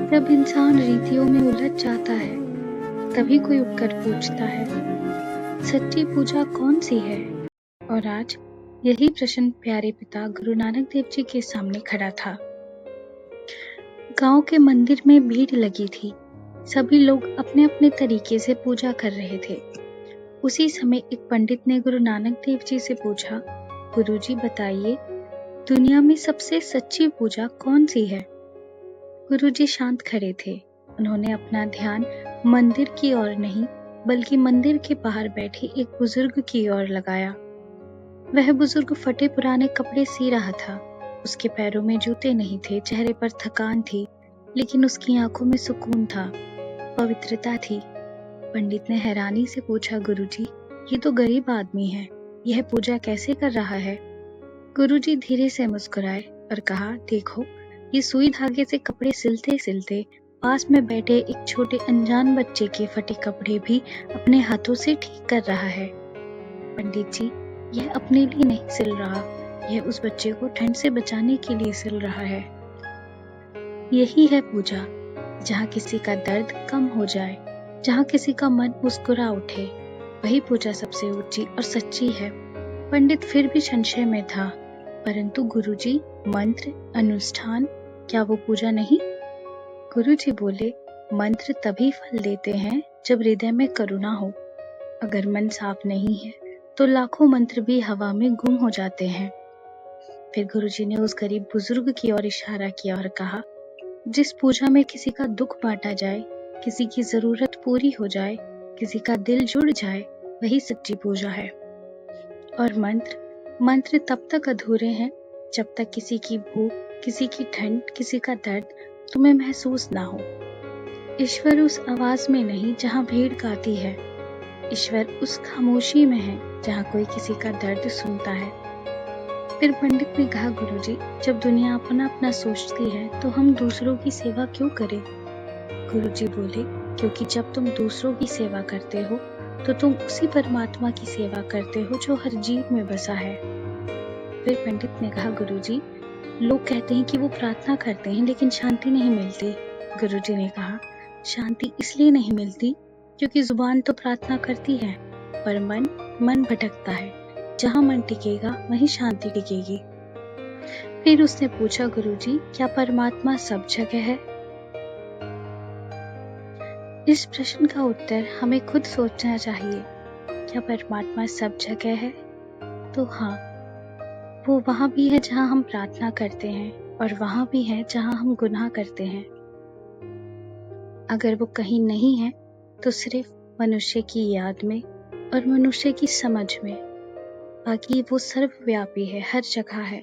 जब इंसान रीतियों में उलझ जाता है, तभी कोई उठकर पूछता है, सच्ची पूजा कौन सी है? और आज यही प्रश्न प्यारे पिता गुरु नानक देव जी के सामने खड़ा था। गांव के मंदिर में भीड़ लगी थी। सभी लोग अपने अपने तरीके से पूजा कर रहे थे। उसी समय एक पंडित ने गुरु नानक देव जी से पूछा, गुरुजी बताइए, दुनिया में सबसे सच्ची पूजा कौन सी है? गुरुजी शांत खड़े थे। उन्होंने अपना ध्यान मंदिर की ओर नहीं, बल्कि मंदिर के बाहर बैठे एक बुजुर्ग की ओर लगाया। वह बुजुर्ग फटे पुराने कपड़े सी रहा था। उसके पैरों में जूते नहीं थे, चेहरे पर थकान थी, लेकिन उसकी आंखों में सुकून था, पवित्रता थी। पंडित ने हैरानी से पूछा, गुरुजी, ये तो गरीब आदमी है, यह पूजा कैसे कर रहा है? गुरुजी धीरे से मुस्कुराए और कहा, देखो, ये सुई धागे से कपड़े सिलते सिलते पास में बैठे एक छोटे अनजान बच्चे के फटे कपड़े भी अपने हाथों से ठीक कर रहा है। पंडित जी, यह अपने लिए नहीं सिल रहा, यह उस बच्चे को ठंड से बचाने के लिए सिल रहा है। यही है पूजा, जहाँ किसी का दर्द कम हो जाए, जहाँ किसी का मन मुस्कुरा उठे, वही पूजा सबसे ऊंची और सच्ची है। पंडित फिर भी संशय में था, परंतु गुरुजी, मंत्र, अनुष्ठान, क्या वो पूजा नहीं? गुरुजी बोले, मंत्र तभी फल देते हैं जब हृदय में करुणा हो। अगर मन साफ नहीं है तो लाखों मंत्र भी हवा में गुम हो जाते हैं। फिर गुरुजी ने उस गरीब बुजुर्ग की ओर इशारा किया और कहा, जिस पूजा में किसी का दुख बांटा जाए, किसी की जरूरत पूरी हो जाए, किसी का दिल जुड़ जाए, वही सच्ची पूजा है। और मंत्र तब तक अधूरे हैं जब तक किसी की भूख, किसी की ठंड, किसी का दर्द तुम्हें महसूस ना हो। ईश्वर उस आवाज में नहीं जहाँ भीड़ गाती है, ईश्वर उस खामोशी में है जहाँ कोई किसी का दर्द सुनता है। फिर पंडित ने कहा, गुरुजी, जब दुनिया अपना अपना सोचती है तो हम दूसरों की सेवा क्यों करें? गुरुजी बोले, क्योंकि जब तुम दूसरों की सेवा करते हो तो तुम उसी परमात्मा की सेवा करते हो जो हर जीव में बसा है। फिर पंडित ने कहा, गुरुजी, लोग कहते हैं कि वो प्रार्थना करते हैं लेकिन शांति नहीं मिलती। गुरुजी ने कहा, शांति इसलिए नहीं मिलती क्योंकि जुबान तो प्रार्थना करती है, पर मन भटकता है। जहाँ मन टिकेगा वहीं शांति टिकेगी। फिर उसने पूछा, गुरुजी, क्या परमात्मा सब जगह है? इस प्रश्न का उत्तर हमें खुद सोचना चाहिए। क्या परमात्मा सब जगह है? तो हाँ, वो वहाँ भी है जहाँ हम प्रार्थना करते हैं, और वहाँ भी है जहाँ हम गुनाह करते हैं। अगर वो कहीं नहीं है तो सिर्फ मनुष्य की याद में और मनुष्य की समझ में, बाकी वो सर्वव्यापी है, हर जगह है।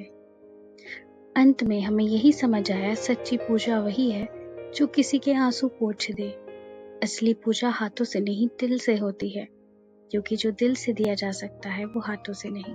अंत में हमें यही समझ आया, सच्ची पूजा वही है जो किसी के आंसू पोंछ दे। असली पूजा हाथों से नहीं, दिल से होती है, क्योंकि जो दिल से दिया जा सकता है वो हाथों से नहीं।